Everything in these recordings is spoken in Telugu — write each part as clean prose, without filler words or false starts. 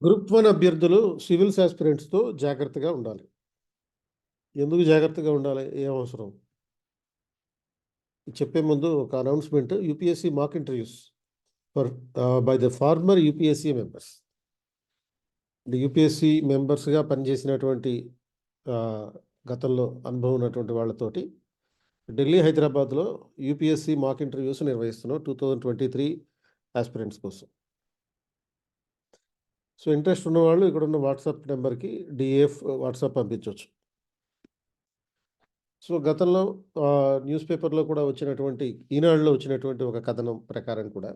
గ్రూప్ 1 అభ్యర్థులు సివిల్స్ ఆస్పిరెంట్స్‌తో జాగ్రత్తగా ఉండాలి. ఎందుకు జాగ్రత్తగా ఉండాలి? ఏం అవసరం? చెప్పే ముందు ఒక announcement UPSC mock interviews for by the former UPSC members. UPSC మెంబర్స్‌గా పనిచేసినటువంటి ఆహ్, గతంలో అనుభవం ఉన్నటువంటి వాళ్ళతోటి ఢిల్లీ, హైదరాబాద్‌లో యూపీఎస్‌సీ మాక్ ఇంటర్వ్యూస్ నిర్వహిస్తున్నాం 2023 ఆస్పిరెంట్స్ కోసం. సో, ఇంట్రెస్ట్ ఉన్నవాళ్ళు ఇక్కడున్న వాట్సాప్ నంబర్‌కి డీఏఎఫ్ వాట్సాప్ పంపించొచ్చు. సో, గతంలో న్యూస్ పేపర్‌లో కూడా వచ్చినటువంటి ఈనాడులో వచ్చినటువంటి ఒక కథనం ప్రకారం కూడా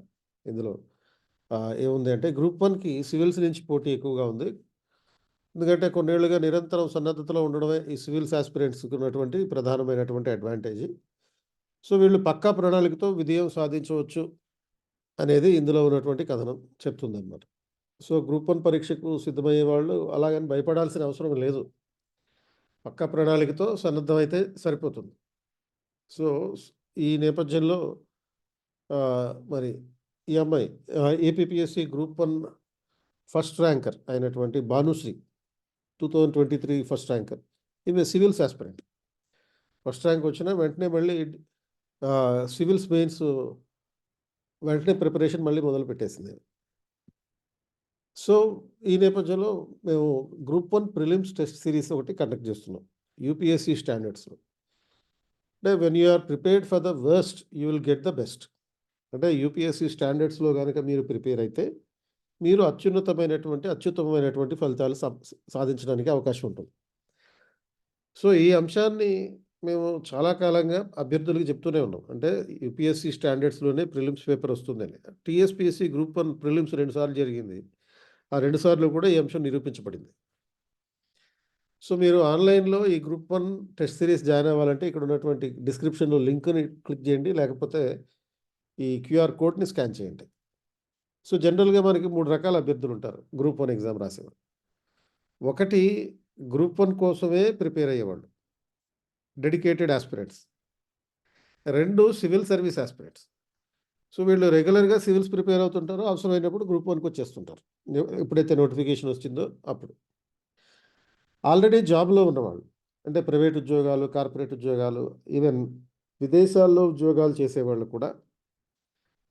ఇందులో ఏముంది అంటే గ్రూప్ 1కి సివిల్స్ నుంచి పోటీ ఎక్కువగా ఉంది. ఎందుకంటే కొన్నేళ్లుగా నిరంతరం సన్నద్ధతలో ఉండడమే ఈ సివిల్స్ ఆస్పిరెంట్స్‌కి ఉన్నటువంటి ప్రధానమైనటువంటి అడ్వాంటేజ్. సో, వీళ్ళు పక్కా ప్రణాళికతో విజయం సాధించవచ్చు అనేది ఇందులో ఉన్నటువంటి కథనం చెప్తుందన్నమాట. సో, గ్రూప్ 1 పరీక్షకు సిద్ధమయ్యే వాళ్ళు అలాగని భయపడాల్సిన అవసరం లేదు. పక్కా ప్రణాళికతో సన్నద్ధమైతే సరిపోతుంది. సో, ఈ నేపథ్యంలో మరి ఈ అమ్మాయి ఏపీపీఎస్సీ గ్రూప్ 1 ఫస్ట్ ర్యాంకర్ అయినటువంటి భానుశ్రీ 2023 ఫస్ట్ ర్యాంకర్. ఈమె సివిల్స్ ఆస్పిరెంట్. ఫస్ట్ ర్యాంక్ వచ్చినా వెంటనే మళ్ళీ సివిల్స్ మెయిన్స్ వెంటనే ప్రిపరేషన్ మళ్ళీ మొదలుపెట్టేసింది. సో, ఈ నేపథ్యంలో మేము గ్రూప్ 1 ప్రిలిమ్స్ టెస్ట్ సిరీస్ ఒకటి కండక్ట్ చేస్తున్నాం. యూపీఎస్సీ స్టాండర్డ్స్‌లో. అంటే when you are prepared for the worst you will get the best. అంటే యూపీఎస్సీ స్టాండర్డ్స్‌లో గనక మీరు ప్రిపేర్ అయితే మీరు అత్యుత్తమమైనటువంటి ఫలితాలు సాధించడానికి అవకాశం ఉంటుంది. సో, ఈ అంశాన్ని మేము చాలా కాలంగా అభ్యర్థులకు చెప్తూనే ఉన్నాం. అంటే యూపీఎస్సీ స్టాండర్డ్స్‌లోనే ప్రిలిమ్స్ పేపర్ వస్తుందని. టీఎస్‌పీఎస్సీ గ్రూప్ 1 ప్రిలిమ్స్ 2 సార్లు జరిగింది. ఆ 2 సార్లు కూడా ఈ అంశం నిరూపించబడింది. సో, మీరు ఆన్‌లైన్‌లో ఈ గ్రూప్ 1 టెస్ట్ సిరీస్ జాయిన్ అవ్వాలంటే ఇక్కడ ఉన్నటువంటి డిస్క్రిప్షన్‌లో లింక్‌ని క్లిక్ చేయండి. లేకపోతే ఈ క్యూఆర్ కోడ్‌ని స్కాన్ చేయండి. సో, జనరల్‌గా మనకి 3 రకాల అభ్యర్థులుంటారు గ్రూప్ 1 ఎగ్జామ్ రాసేవారు. ఒకటి గ్రూప్ 1 కోసమే ప్రిపేర్ అయ్యేవాళ్ళు. Dedicated aspirants. 2 civil service aspirants. So, వీళ్ళు రెగ్యులర్‌గా సివిల్స్ ప్రిపేర్ అవుతుంటారు. అవసరమైనప్పుడు గ్రూప్ 1కి వచ్చేస్తుంటారు. ఎప్పుడైతే నోటిఫికేషన్ వచ్చిందో అప్పుడు. ఆల్రెడీ జాబ్‌లో ఉన్నవాళ్ళు. అంటే ప్రైవేట్ ఉద్యోగాలు, కార్పొరేట్ ఉద్యోగాలు, ఈవెన్ విదేశాల్లో ఉద్యోగాలు చేసేవాళ్ళు కూడా,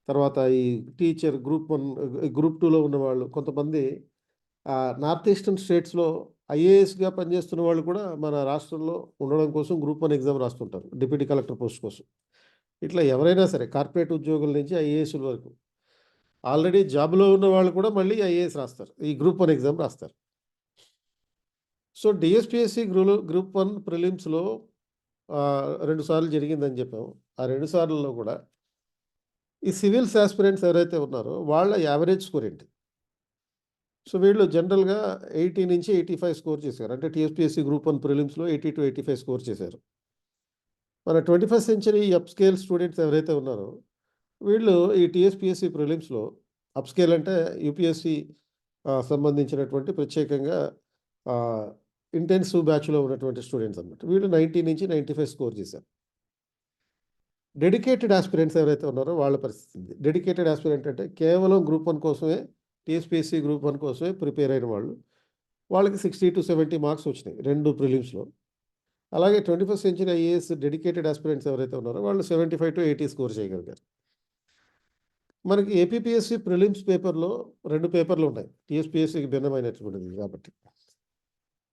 తర్వాత ఈ టీచర్ గ్రూప్ 1, గ్రూప్ 2లో ఉన్నవాళ్ళు కొంతమంది నార్త్ ఈస్టర్న్ స్టేట్స్‌లో ఐఏఎస్‌గా పనిచేస్తున్న వాళ్ళు కూడా మన రాష్ట్రంలో ఉండడం కోసం గ్రూప్ 1 ఎగ్జామ్ రాస్తుంటారు. డిప్యూటీ కలెక్టర్ పోస్ట్ కోసం. ఇట్లా ఎవరైనా సరే కార్పొరేట్ ఉద్యోగుల నుంచి ఐఏఎస్‌ల వరకు. ఆల్రెడీ జాబ్‌లో ఉన్న వాళ్ళు కూడా మళ్ళీ ఐఏఎస్ రాస్తారు. ఈ గ్రూప్ 1 ఎగ్జామ్ రాస్తారు. సో, డీఎస్‌పీఎస్సీ గ్రూప్ 1 ప్రిలిమ్స్‌లో 2 సార్లు జరిగిందని చెప్పాము. ఆ 2 సార్లులో కూడా ఈ సివిల్స్ ఆస్పిరెంట్స్ ఎవరైతే ఉన్నారో వాళ్ళ యావరేజ్ స్కోర్ ఏంటి? సో, వీళ్ళు జనరల్‌గా 80-85 స్కోర్ చేశారు. అంటే టీఎస్‌పీఎస్సీ గ్రూప్ 1 ప్రిలిమ్స్‌లో 80-85 స్కోర్ చేశారు. మన 21st century up scale students ఎవరైతే ఉన్నారో వీళ్ళు ఈ టీఎస్‌పీఎస్సీ ప్రిలిమ్స్‌లో అప్ స్కేల్ అంటే యూపీఎస్సీ సంబంధించినటువంటి ప్రత్యేకంగా ఆహ్, ఇంటెన్సివ్ బ్యాచ్‌లో ఉన్నటువంటి స్టూడెంట్స్ అన్నమాట. వీళ్ళు 90-95 స్కోర్ చేశారు. డెడికేటెడ్ ఆస్పిరెంట్స్ ఎవరైతే ఉన్నారో వాళ్ళ పరిస్థితి ఉంది. డెడికేటెడ్ ఆస్పిరెంట్ అంటే కేవలం గ్రూప్ 1 కోసమే టీఎస్‌పీఎస్సీ గ్రూప్ 1 కోసమే ప్రిపేర్ అయిన వాళ్ళు. వాళ్ళకి 60-70 మార్క్స్ వచ్చినాయి 2 ప్రిలిమ్స్‌లో. అలాగే 21st century IAS dedicated aspirants ఎవరైతే ఉన్నారో వాళ్ళు 75-80 స్కోర్ చేయగలిగారు. మనకి ఏపీపీఎస్సీ ప్రిలిమ్స్ పేపర్‌లో 2 పేపర్‌లు ఉన్నాయి. టీఎస్‌పీఎస్సీకి భిన్నమైనటువంటిది కాబట్టి.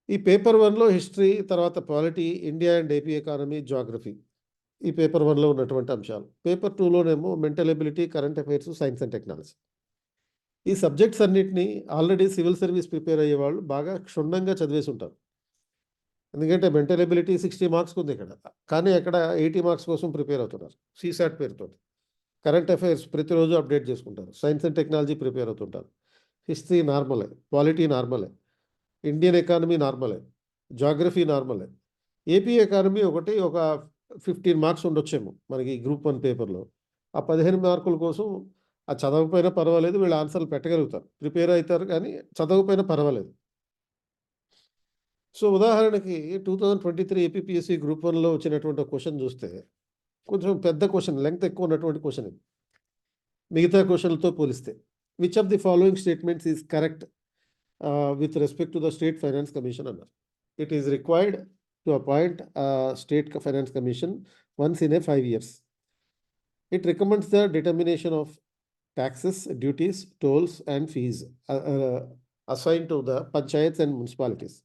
ఈ పేపర్ 1లో హిస్టరీ, తర్వాత polity, India and AP economy, geography. ఈ పేపర్ 1లో ఉన్నటువంటి అంశాలు. పేపర్ 2లోనేమో mental ability, current affairs, science and technology. ఈ సబ్జెక్ట్స్ అన్నిటిని ఆల్రెడీ సివిల్ సర్వీస్ ప్రిపేర్ అయ్యేవాళ్ళు బాగా క్షుణ్ణంగా చదివేసుంటారు. ఎందుకంటే మెంటల్ ఎబిలిటీ 60 మార్క్స్‌కి ఉంది ఇక్కడ. కానీ అక్కడ 80 మార్క్స్ కోసం ప్రిపేర్ అవుతున్నారు. సీసాట్ పేరుతోటి. కరెంట్ అఫైర్స్ ప్రతిరోజు అప్డేట్ చేసుకుంటారు. సైన్స్ అండ్ టెక్నాలజీ ప్రిపేర్ అవుతుంటారు. హిస్టరీ నార్మలే. పాలిటీ నార్మలే. ఇండియన్ ఎకానమీ నార్మలే. జియోగ్రఫీ నార్మలే. ఏపీ ఎకానమీ ఒక 15 మార్క్స్ ఉండొచ్చేమో మనకి గ్రూప్ 1 పేపర్‌లో. ఆ 15 మార్కుల కోసం చదవకపోయినా పర్వాలేదు. వీళ్ళు ఆన్సర్‌లు పెట్టగలుగుతారు. ప్రిపేర్ అయితారు కానీ చదవకపోయినా పర్వాలేదు. సో, ఉదాహరణకి 2023 ఏపీపీఎస్సీ గ్రూప్ 1లో వచ్చినటువంటి ఒక క్వెషన్ చూస్తే కొంచెం పెద్ద క్వెషన్, లెంగ్త్ ఎక్కువ ఉన్నటువంటి క్వెషన్ ఇది. మిగతా క్వెషన్‌లతో పోలిస్తే. Which of the following statements is correct with respect to the State Finance Commission అన్నారు. It is required to appoint a State Finance Commission once in a 5 years. It recommends the determination of taxes, duties, tolls, and fees assigned to the panchayats and municipalities.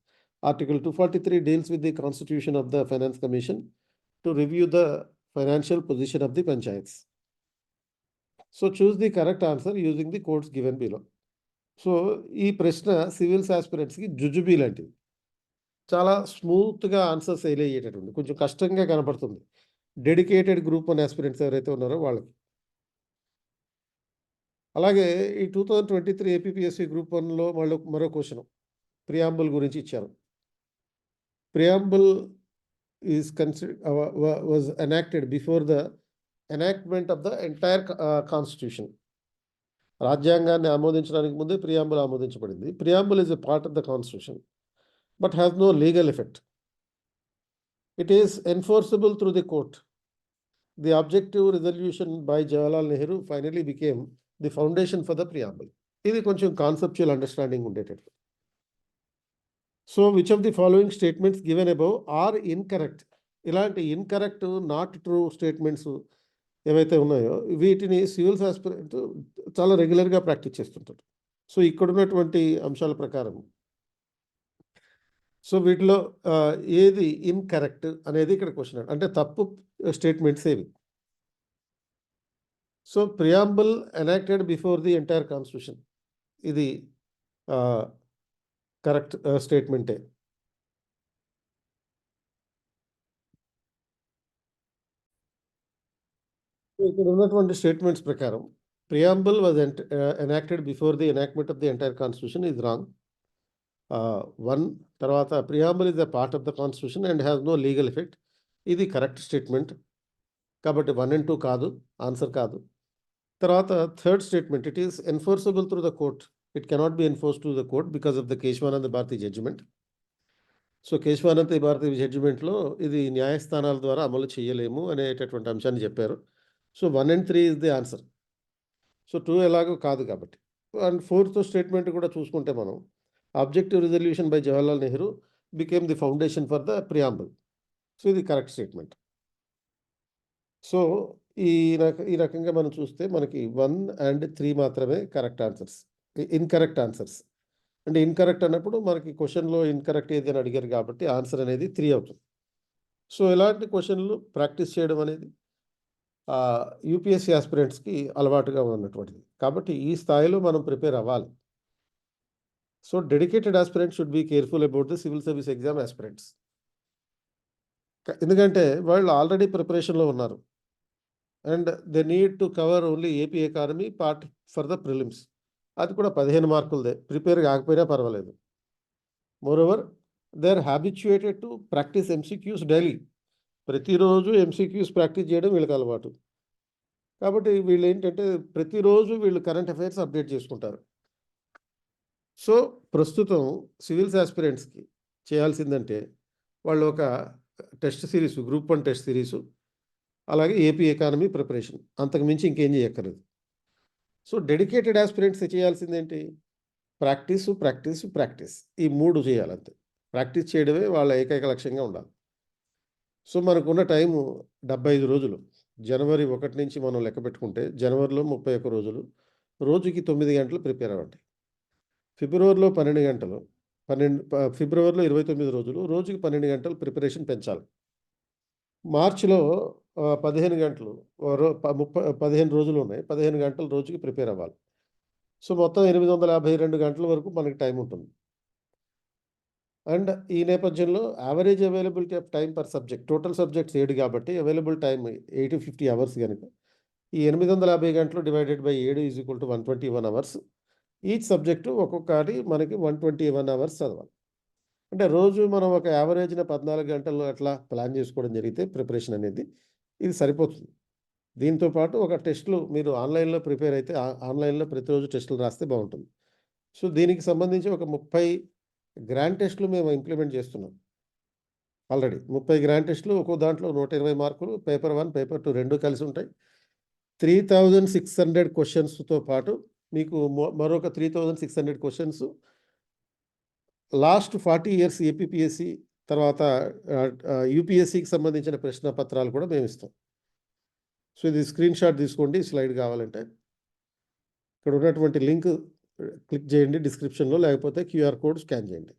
Article 243 deals with the constitution of the Finance Commission to review the financial position of the panchayats. So choose the correct answer using the codes given below. So ఈ ప్రశ్న సివిల్స్ ఆస్పిరెంట్స్కి జుజుబీ లాంటిది, చాలా స్మూత్గా ఆన్సర్స్ అయ్యేటటువంటి, కొంచెం కష్టంగా కనపడుతుంది డెడికేటెడ్ గ్రూప్ 1 ఆస్పిరెంట్స్ ఎవరైతే ఉన్నారో వాళ్ళకి. అలాగే ఈ 2023 ఏపీపీఎస్సీ గ్రూప్ 1లో మరో క్వశ్చన్ ప్రియాంబుల్ గురించి ఇచ్చారు. Preamble is was enacted before the enactment of the entire constitution. రాజ్యాంగాన్ని ఆమోదించడానికి ముందే ప్రియాంబుల్ ఆమోదించబడింది. Preamble is a part of the constitution but has no legal effect. It is enforceable through the court. The objective resolution by Jawaharlal Nehru finally became the foundation for the preamble. ఇది కొంచెం కాన్సెప్చువల్ అండర్స్టాండింగ్ ఉండేటట్టు. So which of the following statements given above are incorrect. ఇలాంటి ఇన్కరెక్ట్, నాట్ ట్రూ స్టేట్మెంట్స్ ఏవైతే ఉన్నాయో వీటిని సివిల్స్ ఆస్పిరెంట్ చాలా రెగ్యులర్గా ప్రాక్టీస్ చేస్తుంటారు. సో ఇక్కడ ఉన్నటువంటి అంశాల ప్రకారం సో వీటిలో ఏది ఇన్కరెక్ట్ అనేది ఇక్కడ క్వశ్చన్. అంటే తప్పు స్టేట్మెంట్స్ ఏవి. So preamble enacted before the entire constitution, ఇది కరెక్ట్ స్టేట్మెంటే. ఇక్కడ ఉన్నటువంటి స్టేట్మెంట్స్ ప్రకారం preamble was enacted before the enactment of the entire constitution is wrong. 1 తర్వాత preamble is a part of the constitution and has no legal effect, ఇది కరెక్ట్ స్టేట్మెంట్. కాబట్టి 1 and 2 కాదు, ఆన్సర్ కాదు. తర్వాత third statement, it is enforceable through the court. It cannot be enforce to the court because of the Kesavananda Bharati judgment. So Kesavananda Bharati జడ్జిమెంట్లో ఇది న్యాయస్థానాల ద్వారా అమలు చేయలేము అనేటటువంటి అంశాన్ని చెప్పారు. So 1 and 3 is the answer. So 2 ఎలాగో కాదు కాబట్టి. అండ్ ఫోర్త్ స్టేట్మెంట్ కూడా చూసుకుంటే మనం, objective resolution by Jawaharlal Nehru became the foundation for the preamble. So ఇది కరెక్ట్ స్టేట్మెంట్. సో ఈ రకంగా మనం చూస్తే మనకి 1 and 3 మాత్రమే కరెక్ట్ ఆన్సర్స్, ఇన్కరెక్ట్ ఆన్సర్స్. అంటే ఇన్కరెక్ట్ అన్నప్పుడు మనకి క్వశ్చన్లో ఇన్కరెక్ట్ ఏది అని అడిగారు కాబట్టి ఆన్సర్ అనేది 3 అవుతుంది. సో ఇలాంటి క్వశ్చన్లు ప్రాక్టీస్ చేయడం అనేది యూపీఎస్సీ ఆస్పిరెంట్స్కి అలవాటుగా ఉన్నటువంటిది. కాబట్టి ఈ స్థాయిలో మనం ప్రిపేర్ అవ్వాలి. So dedicated aspirants should be careful about the civil service exam aspirants. ఎందుకంటే వాళ్ళు ఆల్రెడీ ప్రిపరేషన్లో ఉన్నారు and they need to cover only AP economy part for the prelims. అది కూడా 15 మార్కులదే, ప్రిపేర్ కాకపోయినా పర్వాలేదు. Moreover they are habituated to practice MCQs daily. ప్రతిరోజు ఎంసీక్యూస్ ప్రాక్టీస్ చేయడం వీళ్ళకి అలవాటు. కాబట్టి వీళ్ళు ఏంటంటే ప్రతిరోజు వీళ్ళు కరెంట్ అఫైర్స్ అప్డేట్ చేసుకుంటారు. సో ప్రస్తుతం సివిల్స్ ఆస్పిరెంట్స్కి చేయాల్సిందంటే వాళ్ళు ఒక test series, group 1 test series, అలాగే ఏపీ ఎకానమీ ప్రిపరేషన్, అంతకు మించి ఇంకేం చేయక్కర్లేదు. సో డెడికేటెడ్ ఆస్పిరెంట్స్ చేయాల్సిందేంటి? ప్రాక్టీసు, ప్రాక్టీసు, ప్రాక్టీస్, ఈ 3 చేయాలంతే. ప్రాక్టీస్ చేయడమే వాళ్ళ ఏకైక లక్ష్యంగా ఉండాలి. సో మనకున్న టైము 75 రోజులు. జనవరి 1 నుంచి మనం లెక్క పెట్టుకుంటే జనవరిలో 31 రోజులు, రోజుకి 9 గంటలు ప్రిపేర్ అవ్వండి. ఫిబ్రవరిలో 12 గంటలు, ఫిబ్రవరిలో 29 రోజులు, రోజుకి 12 గంటలు ప్రిపరేషన్ పెంచాలి. మార్చిలో 15 గంటలు, 15 రోజులు ఉన్నాయి, 15 గంటలు రోజుకి ప్రిపేర్ అవ్వాలి. సో మొత్తం 852 గంటల వరకు మనకి టైం ఉంటుంది. అండ్ ఈ నేపథ్యంలో average availability of time per subject, total subjects 7 కాబట్టి అవైలబుల్ టైం 80-50 అవర్స్ కనుక ఈ 850 గంటలు divided by 7 is equal to 121 hours. Each subject ఒక్కొక్కటి మనకి 121 అవర్స్ చదవాలి. అంటే రోజు మనం ఒక యావరేజ్న 14 గంటలు అట్లా ప్లాన్ చేసుకోవడం జరిగితే ప్రిపరేషన్ అనేది ఇది సరిపోతుంది. దీంతోపాటు ఒక టెస్టులు మీరు ఆన్లైన్లో ప్రిపేర్ అయితే ఆన్లైన్లో ప్రతిరోజు టెస్టులు రాస్తే బాగుంటుంది. సో దీనికి సంబంధించి ఒక 30 గ్రాండ్ టెస్టులు మేము ఇంప్లిమెంట్ చేస్తున్నాం ఆల్రెడీ. 30 గ్రాండ్ టెస్టులు, ఒక్కో దాంట్లో 120 మార్కులు, పేపర్ 1, పేపర్ 2 రెండు కలిసి ఉంటాయి. 3600 క్వశ్చన్స్తో పాటు మీకు మరొక 3600 క్వశ్చన్స్ లాస్ట్ 40 ఇయర్స్ ఏపీపీఎస్సీ తర్వాత యూపీఎస్సీకి సంబంధించిన ప్రశ్న పత్రాలు కూడా మేమిస్తాం. సో, ఇది స్క్రీన్‌షాట్ తీసుకోండి స్లైడ్ కావాలంటే. ఇక్కడ ఉన్నటువంటి లింక్ క్లిక్ చేయండి డిస్క్రిప్షన్‌లో లేకపోతే క్యూఆర్ కోడ్ స్కాన్ చేయండి.